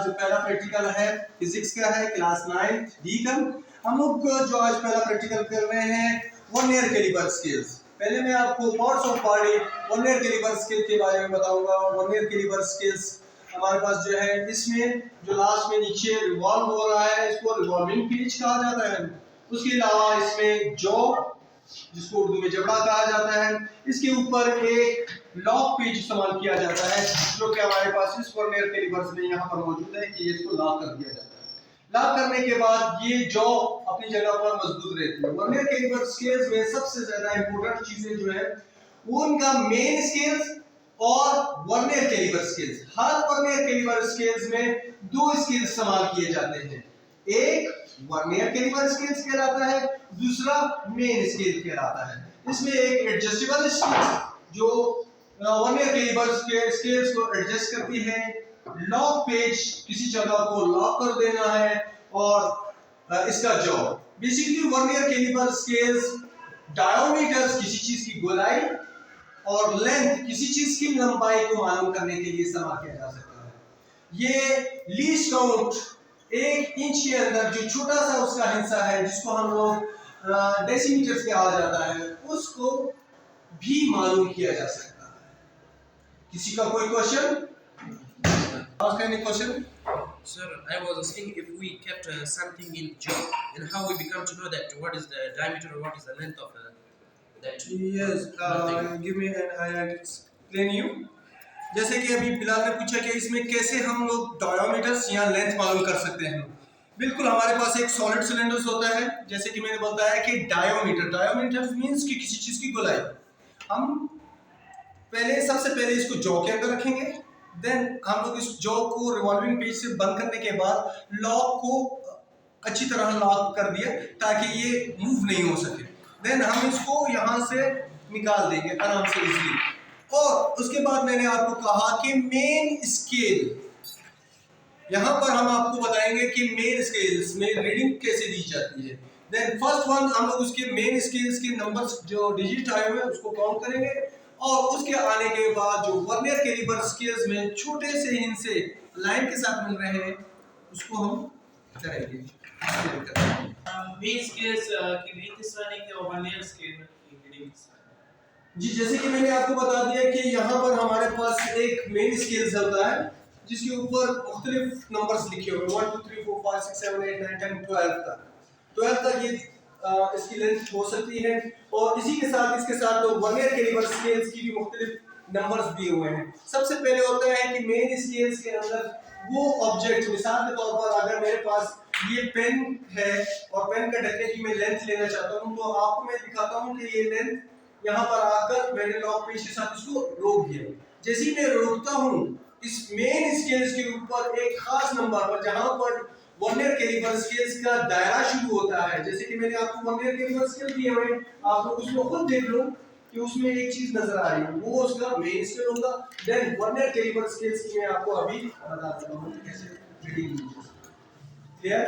जो पहला प्रैक्टिकल है फिजिक्स का है, क्लास 9 डी का। हम लोग जो आज पहला प्रैक्टिकल कर रहे हैं वर्नियर कैलिपर स्केल्स। पहले मैं आपको parts of body vernier calliper scale के बारे में बताऊंगा। वर्नियर कैलिपर स्केल्स हमारे पास जो है, इसमें जो लास्ट में नीचे रिवॉल्व हो रहा है इसको रिवॉल्विंग पेज कहा जाता है। उसके अलावा इसमें जॉ, जिसको उर्दू में जबड़ा कहा जाता है, इसके ऊपर एक लॉक पेज इस्तेमाल किया जाता है, जो कि हमारे पास इस वर्नियर कैलिपर्स में यहाँ पर मौजूद है कि इसको लॉक कर दिया जाता है। लॉक करने के बाद ये जॉ अपनी जगह पर मजबूत रहती है। वर्नियर कैलिपर स्केल्स में सबसे ज्यादा इंपॉर्टेंट चीजें जो है वो उनका मेन स्केल्स और वर्नियर कैलिपर स्केल्स। हर वर्नियर कैलिपर स्केल्स में दो स्केल्स इस्तेमाल किए जाते हैं। एक वर्नियर कैलिपर स्केल्स कहलाता है, दूसरा मेन स्केल कहलाता है। इसमें एक एडजस्टेबल स्केल जो वर्नियर कैलिपर स्केल्स को एडजस्ट करती है, लॉक पेज किसी जगह को लॉक कर देना है, और इसका job basically vernier caliper scales diameters किसी चीज की गोलाई और लेंथ किसी चीज की लंबाई को मालूम करने के लिए इस्तेमाल किया जा सकता है। ये लीस्ट काउंट 1 इंच के अंदर जो छोटा सा उसका हिस्सा है, जिसको हम लोग डेसीमीटर्स कहा जाता है, उसको भी मालूम किया जा सकता है। किसी का कोई question? Any question? Sir, I was asking if we kept something in jaw, and how we become to know that what is the diameter or what is the length of that. Yes, give me and I explain you. जैसे कि अभी बिलाल ने पूछा कि इसमें कैसे हम लोग डायोमीटर्स या लेंथ मालूम कर सकते हैं। बिल्कुल, हमारे पास एक सॉलिड सिलेंडर होता है, जैसे कि मैंने बताया कि डायोमीटर मींस कि किसी चीज की गोलाई। हम सबसे पहले इसको जॉ के अंदर रखेंगे, देन हम लोग इस जॉ को रिवॉल्विंग पेज से बंद करने के बाद लॉक को अच्छी तरह लॉक कर दिया ताकि ये मूव नहीं हो सके। देन हम इसको यहाँ से निकाल देंगे आराम से इजीली। और उसके बाद मैंने आपको कहा कि मेन स्केल, यहाँ पर हम आपको बताएंगे कि मेन स्केल्स में रीडिंग कैसे दी जाती है। देन फर्स्ट वन हम लोग उसके मेन स्केल्स के नंबर्स जो डिजिट आए हुए हैं उसको काउंट करेंगे, और उसके आने के बाद जो वर्नियर कैलिपर स्केल्स में छोटे से हिस्से लाइन के साथ मिल रहे हैं उसको हम करेंगे। मेन स्केल्स की रीडिंग किस तरह की और वर्नियर स्केल की रीडिंग किस तरह? जी, जैसे कि मैंने आपको बता दिया कि यहाँ पर हमारे पास एक मेन स्केल्स होता है जिसके ऊपर मुख्तलिफ नंबर्स लिखे हुए 1 2 3 4 5 6 7 8 9 10 12 तक ये इसकी लेंथ हो सकती है। और इसी के साथ इसके साथ तो वर्नियर कैलिपर स्केल्स की भी मुख्तलिफ नंबर्स दिए हुए हैं। सबसे पहले होता है कि मेन स्केल्स के अंदर वो ऑब्जेक्ट, मिसाल के तौर पर अगर मेरे पास ये पेन है और पेन का ढकने की मैं लेंथ लेना चाहता हूँ, तो आपको मैं दिखाता हूँ कि ये लेंथ यहाँ पर आकर मैंने लॉक पेज के साथ इसको रोक दिया। जैसे ही मैं रोकता हूँ इस मेन स्केल्स के ऊपर एक खास नंबर पर, जहाँ पर वर्नियर कैलिपर स्केल्स का दायरा शुरू होता है, जैसे कि मैंने आपको वर्नियर कैलिपर स्केल दिए हुए, आप लोग उसमें खुद देख लो कि उसमें एक चीज नजर आ रही है, वो उसका मेन स्केल होगा। देन वर्नियर कैलिपर स्केल्स की मैं आपको अभी बता देता हूँ कैसे रीडिंग। क्लियर?